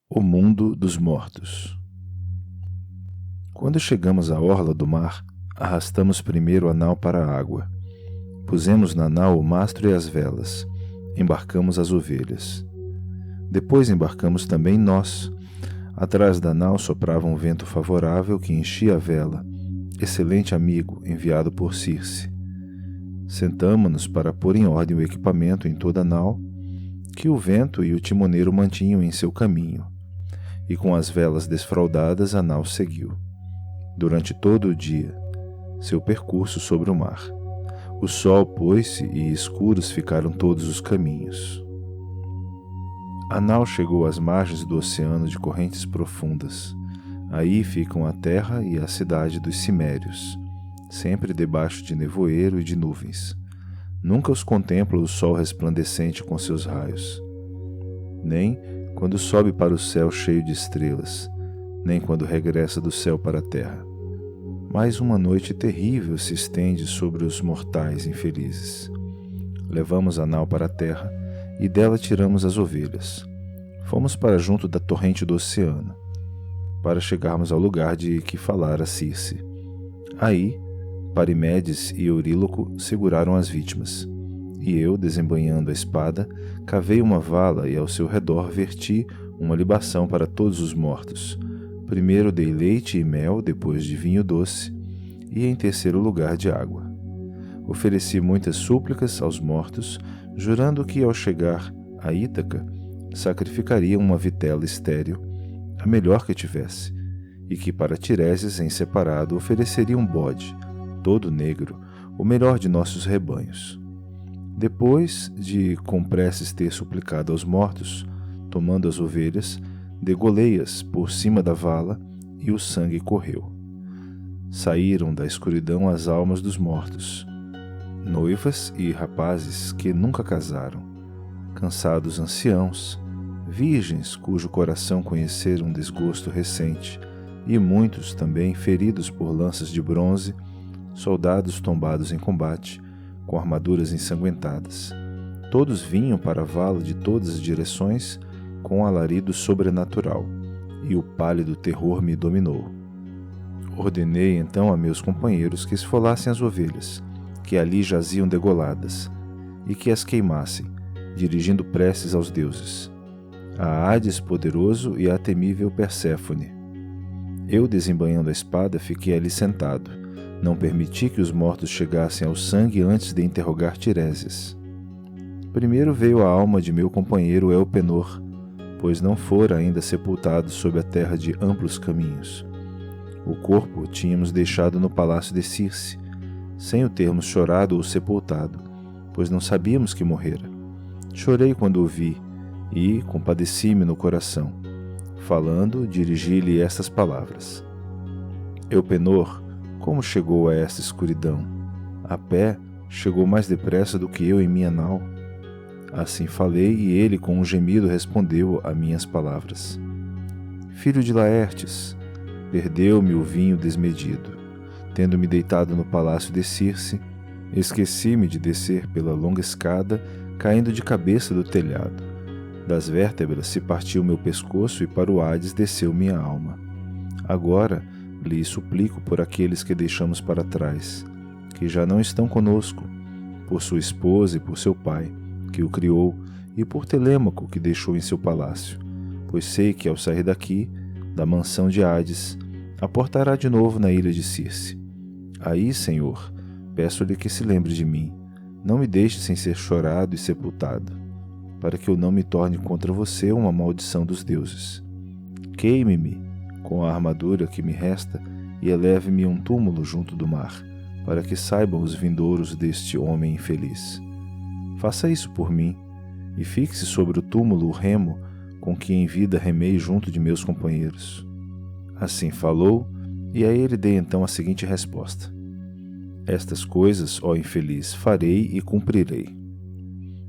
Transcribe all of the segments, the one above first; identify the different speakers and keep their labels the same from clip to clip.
Speaker 1: O mundo dos mortos. Quando chegamos à orla do mar, arrastamos primeiro a nau para a água. Pusemos na nau o mastro e as velas. Embarcamos as ovelhas. Depois embarcamos também nós. Atrás da nau soprava um vento favorável que enchia a vela, excelente amigo enviado por Circe. Sentamo-nos para pôr em ordem o equipamento em toda a nau, que o vento e o timoneiro mantinham em seu caminho, e com as velas desfraldadas a nau seguiu, durante todo o dia, seu percurso sobre o mar. O sol pôs-se e escuros ficaram todos os caminhos. A nau chegou às margens do oceano de correntes profundas. Aí ficam a terra e a cidade dos cimérios, sempre debaixo de nevoeiro e de nuvens. Nunca os contempla o sol resplandecente com seus raios, nem quando sobe para o céu cheio de estrelas, nem quando regressa do céu para a terra. Mas uma noite terrível se estende sobre os mortais infelizes. Levamos a nau para a terra e dela tiramos as ovelhas. Fomos para junto da torrente do oceano, para chegarmos ao lugar de que falara Circe. Aí, Parimedes e Euríloco seguraram as vítimas, e eu, desembainhando a espada, cavei uma vala e ao seu redor verti uma libação para todos os mortos. Primeiro dei leite e mel, depois de vinho doce, e em terceiro lugar de água. Ofereci muitas súplicas aos mortos, jurando que ao chegar a Ítaca, sacrificaria uma vitela estéril, a melhor que tivesse, e que para Tireses em separado ofereceria um bode, todo negro, o melhor de nossos rebanhos. Depois de com preces ter suplicado aos mortos, tomando as ovelhas, degolei-as por cima da vala e o sangue correu. Saíram da escuridão as almas dos mortos, noivas e rapazes que nunca casaram, cansados anciãos, virgens cujo coração conhecera um desgosto recente, e muitos também feridos por lanças de bronze, soldados tombados em combate, com armaduras ensanguentadas. Todos vinham para a vala de todas as direções com um alarido sobrenatural, e o pálido terror me dominou. Ordenei então a meus companheiros que esfolassem as ovelhas, que ali jaziam degoladas, e que as queimassem, dirigindo preces aos deuses, a Hades poderoso e à temível Perséfone. Eu, desembainhando a espada, fiquei ali sentado. Não permiti que os mortos chegassem ao sangue antes de interrogar Tireses. Primeiro veio a alma de meu companheiro Elpenor, pois não fora ainda sepultado sob a terra de amplos caminhos. O corpo o tínhamos deixado no palácio de Circe, sem o termos chorado ou sepultado, pois não sabíamos que morrera. Chorei quando o vi e compadeci-me no coração. Falando, dirigi-lhe estas palavras: Elpenor, como chegou a esta escuridão? A pé, chegou mais depressa do que eu em minha nau. Assim falei, e ele com um gemido respondeu a minhas palavras. Filho de Laertes, perdeu-me o vinho desmedido. Tendo-me deitado no palácio de Circe, esqueci-me de descer pela longa escada, caindo de cabeça do telhado. Das vértebras se partiu meu pescoço e para o Hades desceu minha alma. Agora lhe suplico por aqueles que deixamos para trás, que já não estão conosco, por sua esposa e por seu pai, que o criou, e por Telêmaco, que deixou em seu palácio, pois sei que ao sair daqui, da mansão de Hades, aportará de novo na ilha de Circe. Aí, Senhor, peço-lhe que se lembre de mim, não me deixe sem ser chorado e sepultado, para que eu não me torne contra você uma maldição dos deuses. Queime-me com a armadura que me resta e eleve-me a um túmulo junto do mar, para que saibam os vindouros deste homem infeliz. Faça isso por mim, e fixe sobre o túmulo o remo com que em vida remei junto de meus companheiros. Assim falou, e a ele dei então a seguinte resposta: Estas coisas, ó infeliz, farei e cumprirei.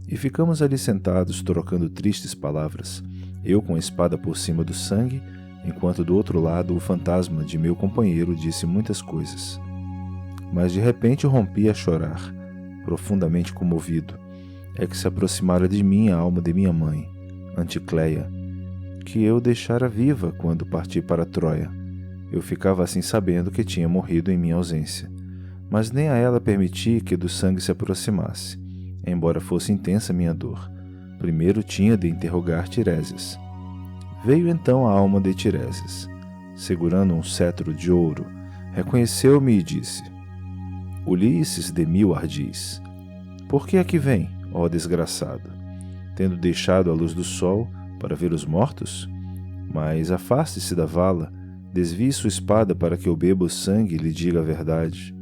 Speaker 1: E ficamos ali sentados, trocando tristes palavras, eu com a espada por cima do sangue, enquanto do outro lado o fantasma de meu companheiro disse muitas coisas. Mas de repente rompi a chorar, profundamente comovido. É que se aproximara de mim a alma de minha mãe, Anticleia, que eu deixara viva quando parti para Troia. Eu ficava assim sabendo que tinha morrido em minha ausência, mas nem a ela permiti que do sangue se aproximasse, embora fosse intensa minha dor. Primeiro tinha de interrogar Tiresias. Veio então a alma de Tiresias, segurando um cetro de ouro, reconheceu-me e disse: Ulisses de mil ardis, por que aqui vem, ó desgraçado, tendo deixado a luz do sol para ver os mortos? Mas afaste-se da vala, desvie sua espada para que eu beba o sangue e lhe diga a verdade.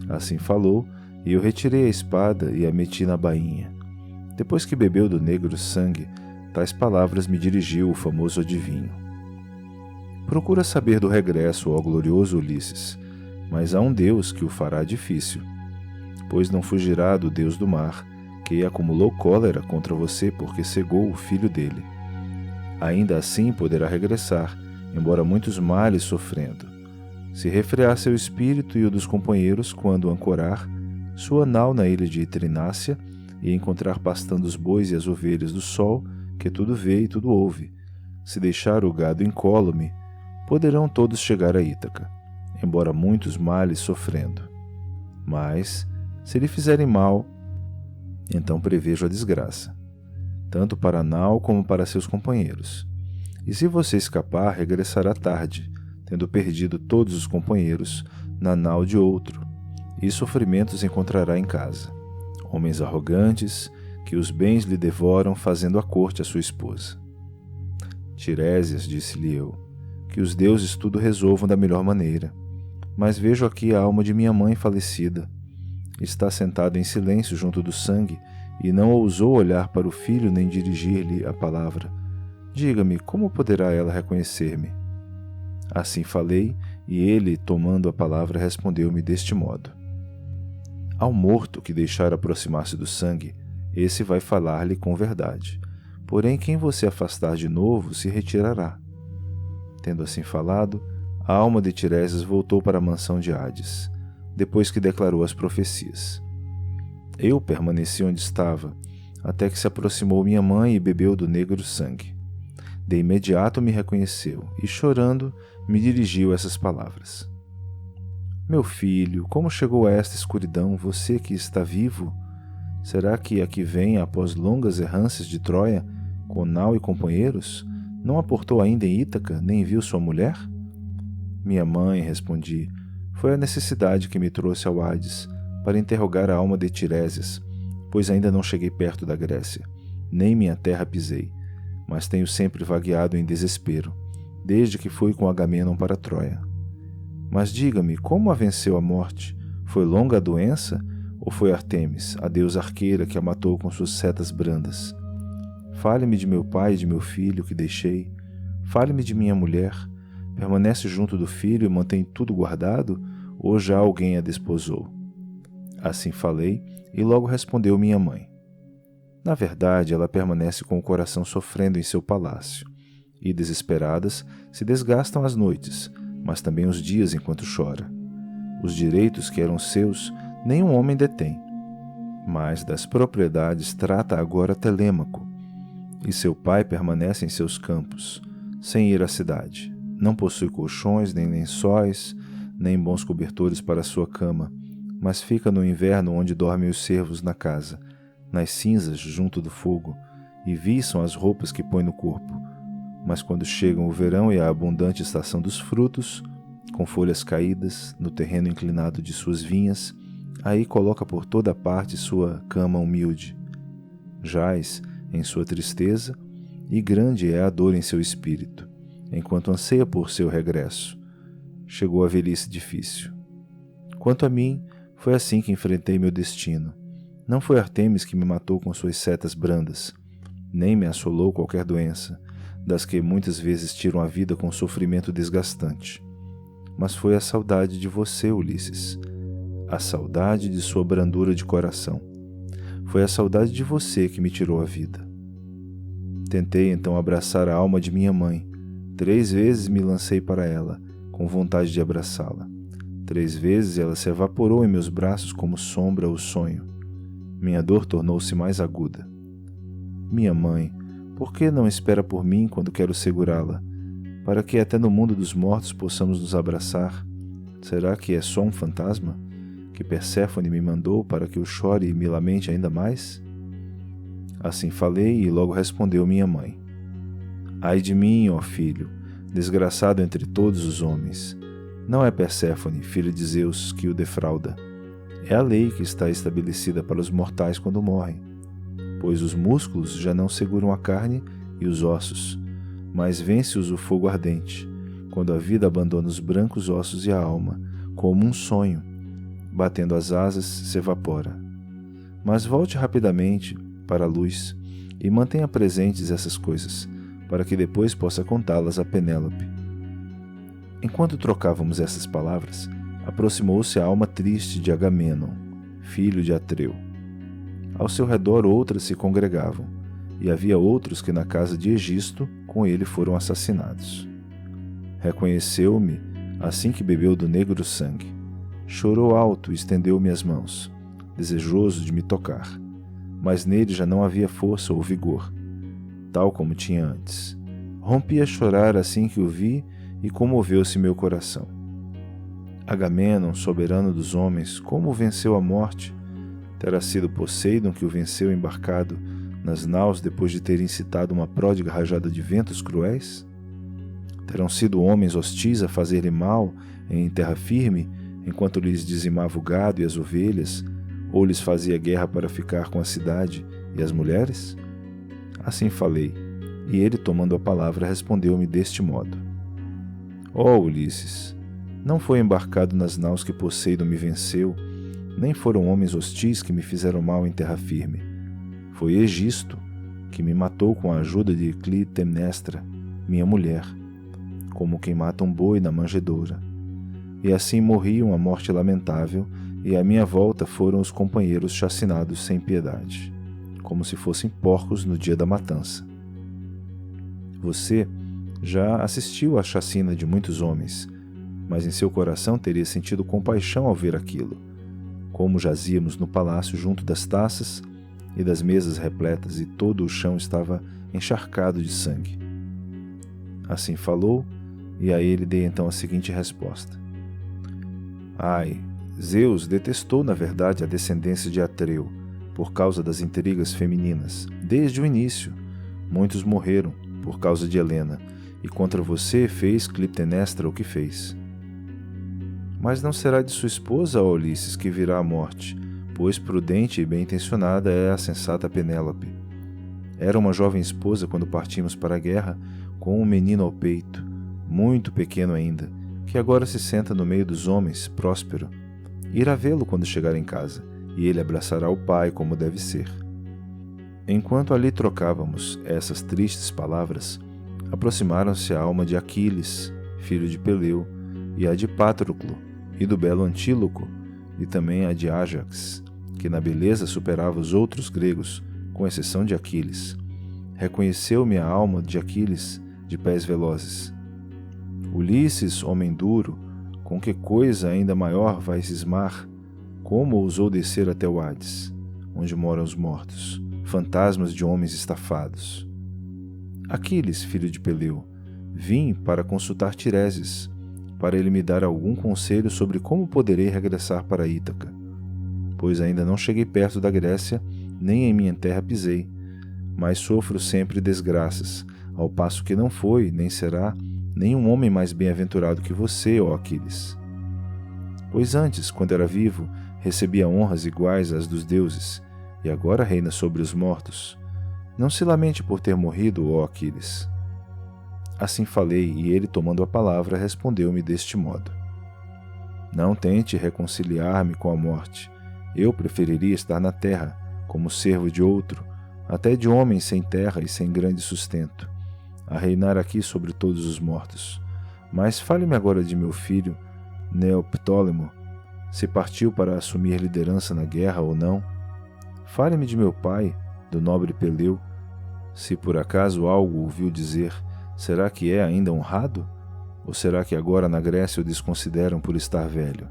Speaker 1: Assim falou, e eu retirei a espada e a meti na bainha. Depois que bebeu do negro sangue, tais palavras me dirigiu o famoso adivinho: Procura saber do regresso, ó glorioso Ulisses, mas há um Deus que o fará difícil, pois não fugirá do Deus do mar, que acumulou cólera contra você porque cegou o filho dele. Ainda assim poderá regressar, embora muitos males sofrendo. Se refrear seu espírito e o dos companheiros quando ancorar sua nau na ilha de Trinácia e encontrar pastando os bois e as ovelhas do sol, que tudo vê e tudo ouve, se deixar o gado incólume, poderão todos chegar a Ítaca, embora muitos males sofrendo. Mas, se lhe fizerem mal, então prevejo a desgraça, tanto para Nau como para seus companheiros. E se você escapar, regressará tarde, tendo perdido todos os companheiros na nau de outro, e sofrimentos encontrará em casa. Homens arrogantes, que os bens lhe devoram fazendo a corte à sua esposa. Tiresias, disse-lhe eu, que os deuses tudo resolvam da melhor maneira, mas vejo aqui a alma de minha mãe falecida. Está sentada em silêncio junto do sangue e não ousou olhar para o filho nem dirigir-lhe a palavra. Diga-me, como poderá ela reconhecer-me? Assim falei, e ele, tomando a palavra, respondeu-me deste modo: Ao morto que deixar aproximar-se do sangue, esse vai falar-lhe com verdade. Porém, quem você afastar de novo se retirará. Tendo assim falado, a alma de Tiresias voltou para a mansão de Hades, depois que declarou as profecias. Eu permaneci onde estava, até que se aproximou minha mãe e bebeu do negro sangue. De imediato me reconheceu e, chorando, me dirigiu essas palavras: Meu filho, como chegou a esta escuridão, você que está vivo? Será que aqui vem, após longas errâncias de Troia, com Nau e companheiros, não aportou ainda em Ítaca, nem viu sua mulher? Minha mãe, respondi, foi a necessidade que me trouxe ao Hades, para interrogar a alma de Tiresias, pois ainda não cheguei perto da Grécia, nem minha terra pisei, mas tenho sempre vagueado em desespero, desde que fui com Agamenon para Troia. Mas diga-me, como a venceu a morte? Foi longa a doença? Ou foi Artemis, a deusa arqueira, que a matou com suas setas brandas? Fale-me de meu pai e de meu filho que deixei. Fale-me de minha mulher. Permanece junto do filho e mantém tudo guardado? Ou já alguém a desposou? Assim falei, e logo respondeu minha mãe: Na verdade, ela permanece com o coração sofrendo em seu palácio, e, desesperadas, se desgastam as noites, mas também os dias enquanto chora. Os direitos que eram seus, nenhum homem detém. Mas das propriedades trata agora Telêmaco, e seu pai permanece em seus campos, sem ir à cidade. Não possui colchões, nem lençóis, nem bons cobertores para sua cama, mas fica no inverno onde dormem os servos na casa, nas cinzas junto do fogo, e viçam as roupas que põe no corpo. Mas quando chegam o verão e a abundante estação dos frutos, com folhas caídas, no terreno inclinado de suas vinhas, aí coloca por toda parte sua cama humilde. Jaz em sua tristeza, e grande é a dor em seu espírito, enquanto anseia por seu regresso. Chegou a velhice difícil. Quanto a mim, foi assim que enfrentei meu destino. Não foi Artemis que me matou com suas setas brandas, nem me assolou qualquer doença, das que muitas vezes tiram a vida com sofrimento desgastante. Mas foi a saudade de você, Ulisses, a saudade de sua brandura de coração. Foi a saudade de você que me tirou a vida. Tentei então abraçar a alma de minha mãe. 3 vezes me lancei para ela, com vontade de abraçá-la. 3 vezes ela se evaporou em meus braços como sombra ou sonho. Minha dor tornou-se mais aguda. Minha mãe, Por que não espera por mim quando quero segurá-la, para que até no mundo dos mortos possamos nos abraçar? Será que é só um fantasma que Perséfone me mandou para que eu chore e me lamente ainda mais? Assim falei e logo respondeu minha mãe: Ai de mim, ó filho, desgraçado entre todos os homens. Não é Perséfone, filha de Zeus, que o defrauda. É a lei que está estabelecida para os mortais quando morrem, pois os músculos já não seguram a carne e os ossos, mas vence-os o fogo ardente, quando a vida abandona os brancos ossos e a alma, como um sonho, batendo as asas, se evapora. Mas volte rapidamente para a luz e mantenha presentes essas coisas, para que depois possa contá-las a Penélope. Enquanto trocávamos essas palavras, aproximou-se a alma triste de Agamênon, filho de Atreu. Ao seu redor outras se congregavam, e havia outros que na casa de Egisto com ele foram assassinados. Reconheceu-me assim que bebeu do negro sangue. Chorou alto e estendeu-me as mãos, desejoso de me tocar, mas nele já não havia força ou vigor, tal como tinha antes. Rompi a chorar assim que o vi e comoveu-se meu coração. Agamênon, soberano dos homens, como venceu a morte? Terá sido Poseidon que o venceu embarcado nas naus depois de ter incitado uma pródiga rajada de ventos cruéis? Terão sido homens hostis a fazer-lhe mal em terra firme, enquanto lhes dizimava o gado e as ovelhas, ou lhes fazia guerra para ficar com a cidade e as mulheres? Assim falei, e ele, tomando a palavra, respondeu-me deste modo: Ó Ulisses, não foi embarcado nas naus que Poseidon me venceu, nem foram homens hostis que me fizeram mal em terra firme. Foi Egisto que me matou com a ajuda de Clitemnestra, minha mulher, como quem mata um boi na manjedoura. E assim morri uma morte lamentável, e à minha volta foram os companheiros chacinados sem piedade, como se fossem porcos no dia da matança. Você já assistiu à chacina de muitos homens, mas em seu coração teria sentido compaixão ao ver aquilo, como jazíamos no palácio junto das taças e das mesas repletas, e todo o chão estava encharcado de sangue. Assim falou, e a ele dei então a seguinte resposta: Ai, Zeus detestou na verdade a descendência de Atreu, por causa das intrigas femininas. Desde o início, muitos morreram por causa de Helena, e contra você fez Clitemnestra o que fez. Mas não será de sua esposa, ó Ulisses, que virá a morte, pois prudente e bem-intencionada é a sensata Penélope. Era uma jovem esposa quando partimos para a guerra, com um menino ao peito, muito pequeno ainda, que agora se senta no meio dos homens, próspero. Irá vê-lo quando chegar em casa, e ele abraçará o pai como deve ser. Enquanto ali trocávamos essas tristes palavras, aproximaram-se a alma de Aquiles, filho de Peleu, e a de Patroclo, e do belo Antíloco, e também a de Ájax, que na beleza superava os outros gregos, com exceção de Aquiles. Reconheceu-me a alma de Aquiles, de pés velozes. Ulisses, homem duro, com que coisa ainda maior vai cismar? Como ousou descer até o Hades, onde moram os mortos, fantasmas de homens estafados? Aquiles, filho de Peleu, vim para consultar Tireses, para ele me dar algum conselho sobre como poderei regressar para Ítaca, pois ainda não cheguei perto da Grécia, nem em minha terra pisei, mas sofro sempre desgraças, ao passo que não foi, nem será, nenhum homem mais bem-aventurado que você, ó Aquiles. Pois antes, quando era vivo, recebia honras iguais às dos deuses, e agora reina sobre os mortos. Não se lamente por ter morrido, ó Aquiles. Assim falei, e ele, tomando a palavra, respondeu-me deste modo: Não tente reconciliar-me com a morte. Eu preferiria estar na terra, como servo de outro, até de homem sem terra e sem grande sustento, a reinar aqui sobre todos os mortos. Mas fale-me agora de meu filho, Neoptólemo, se partiu para assumir liderança na guerra ou não. Fale-me de meu pai, do nobre Peleu, se por acaso algo ouviu dizer. Será que é ainda honrado? Ou será que agora na Grécia o desconsideram por estar velho?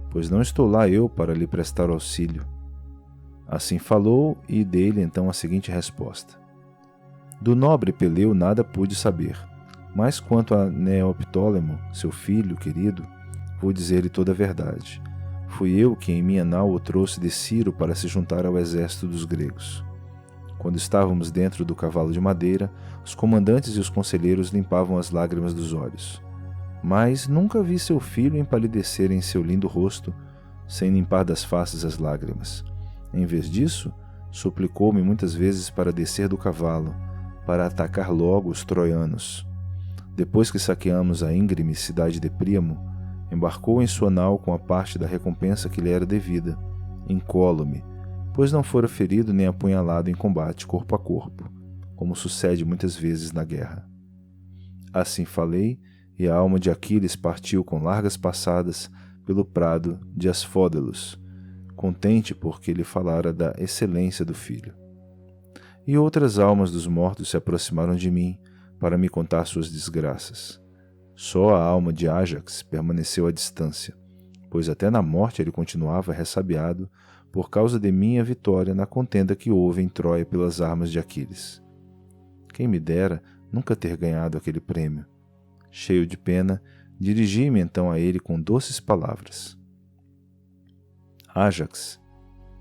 Speaker 1: Pois não estou lá eu para lhe prestar auxílio. Assim falou, e dei-lhe então a seguinte resposta: Do nobre Peleu nada pude saber, mas quanto a Neoptólemo, seu filho querido, vou dizer-lhe toda a verdade. Fui eu que em minha nau o trouxe de Ciro para se juntar ao exército dos gregos. Quando estávamos dentro do cavalo de madeira, os comandantes e os conselheiros limpavam as lágrimas dos olhos. Mas nunca vi seu filho empalidecer em seu lindo rosto, sem limpar das faces as lágrimas. Em vez disso, suplicou-me muitas vezes para descer do cavalo, para atacar logo os troianos. Depois que saqueamos a íngreme cidade de Príamo, embarcou em sua nau com a parte da recompensa que lhe era devida, incólume, pois não fora ferido nem apunhalado em combate corpo a corpo, como sucede muitas vezes na guerra. Assim falei, e a alma de Aquiles partiu com largas passadas pelo prado de Asfódelos, contente porque lhe falara da excelência do filho. E outras almas dos mortos se aproximaram de mim para me contar suas desgraças. Só a alma de Ájax permaneceu à distância, pois até na morte ele continuava ressabiado por causa de minha vitória na contenda que houve em Troia pelas armas de Aquiles. Quem me dera nunca ter ganhado aquele prêmio. Cheio de pena, dirigi-me então a ele com doces palavras. Ájax,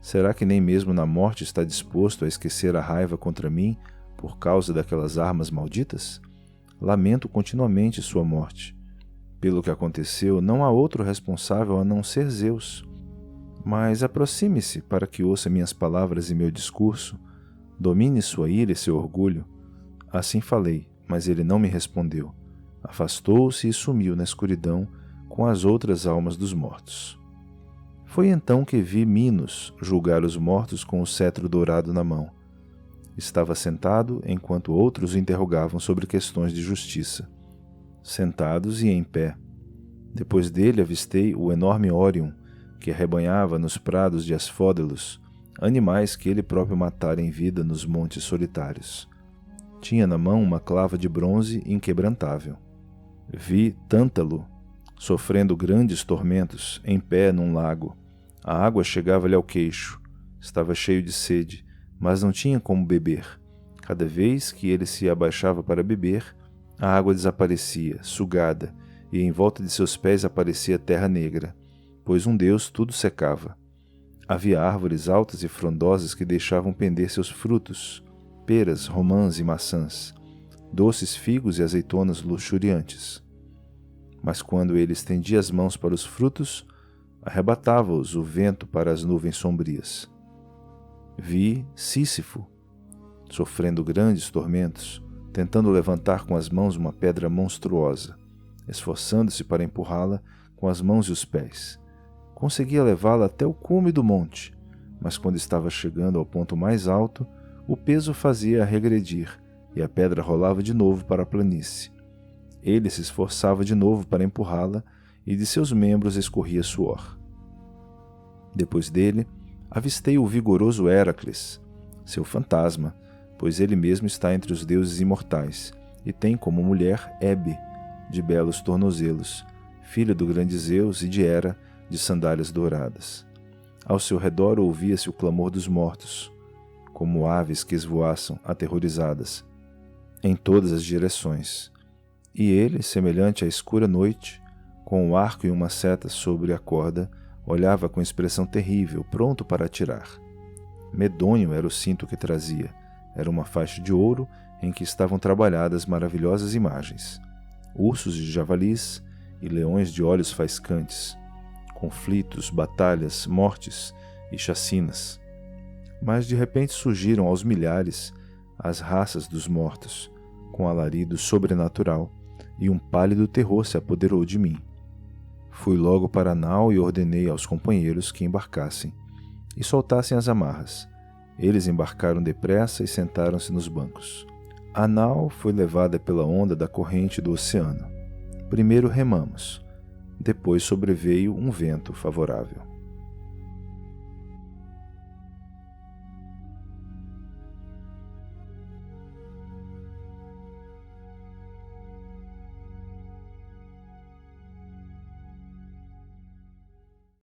Speaker 1: será que nem mesmo na morte está disposto a esquecer a raiva contra mim por causa daquelas armas malditas? Lamento continuamente sua morte. Pelo que aconteceu, não há outro responsável a não ser Zeus. Mas aproxime-se para que ouça minhas palavras e meu discurso, domine sua ira e seu orgulho. Assim falei, mas ele não me respondeu. Afastou-se e sumiu na escuridão com as outras almas dos mortos. Foi então que vi Minos julgar os mortos com o cetro dourado na mão. Estava sentado enquanto outros o interrogavam sobre questões de justiça. Sentados e em pé. Depois dele avistei o enorme Órion, que arrebanhava nos prados de Asfódelos, animais que ele próprio matara em vida nos montes solitários. Tinha na mão uma clava de bronze inquebrantável. Vi Tântalo, sofrendo grandes tormentos, em pé num lago. A água chegava-lhe ao queixo. Estava cheio de sede, mas não tinha como beber. Cada vez que ele se abaixava para beber, a água desaparecia, sugada, e em volta de seus pés aparecia terra negra, pois um deus tudo secava. Havia árvores altas e frondosas que deixavam pender seus frutos, peras, romãs e maçãs, doces figos e azeitonas luxuriantes. Mas quando ele estendia as mãos para os frutos, arrebatava-os o vento para as nuvens sombrias. Vi Sísifo, sofrendo grandes tormentos, tentando levantar com as mãos uma pedra monstruosa, esforçando-se para empurrá-la com as mãos e os pés. Conseguia levá-la até o cume do monte, mas quando estava chegando ao ponto mais alto, o peso fazia-a regredir e a pedra rolava de novo para a planície. Ele se esforçava de novo para empurrá-la e de seus membros escorria suor. Depois dele, avistei o vigoroso Héracles, seu fantasma, pois ele mesmo está entre os deuses imortais e tem como mulher Hebe, de belos tornozelos, filha do grande Zeus e de Hera, de sandálias douradas. Ao seu redor ouvia-se o clamor dos mortos, como aves que esvoaçam aterrorizadas, em todas as direções. E ele, semelhante à escura noite, com um arco e uma seta sobre a corda, olhava com expressão terrível, pronto para atirar. Medonho era o cinto que trazia. Era uma faixa de ouro em que estavam trabalhadas maravilhosas imagens. Ursos de javalis e leões de olhos faiscantes, conflitos, batalhas, mortes e chacinas. Mas de repente surgiram aos milhares as raças dos mortos, com alarido sobrenatural, e um pálido terror se apoderou de mim. Fui logo para a nau e ordenei aos companheiros que embarcassem e soltassem as amarras. Eles embarcaram depressa e sentaram-se nos bancos. A nau foi levada pela onda da corrente do oceano. Primeiro remamos, depois sobreveio um vento favorável.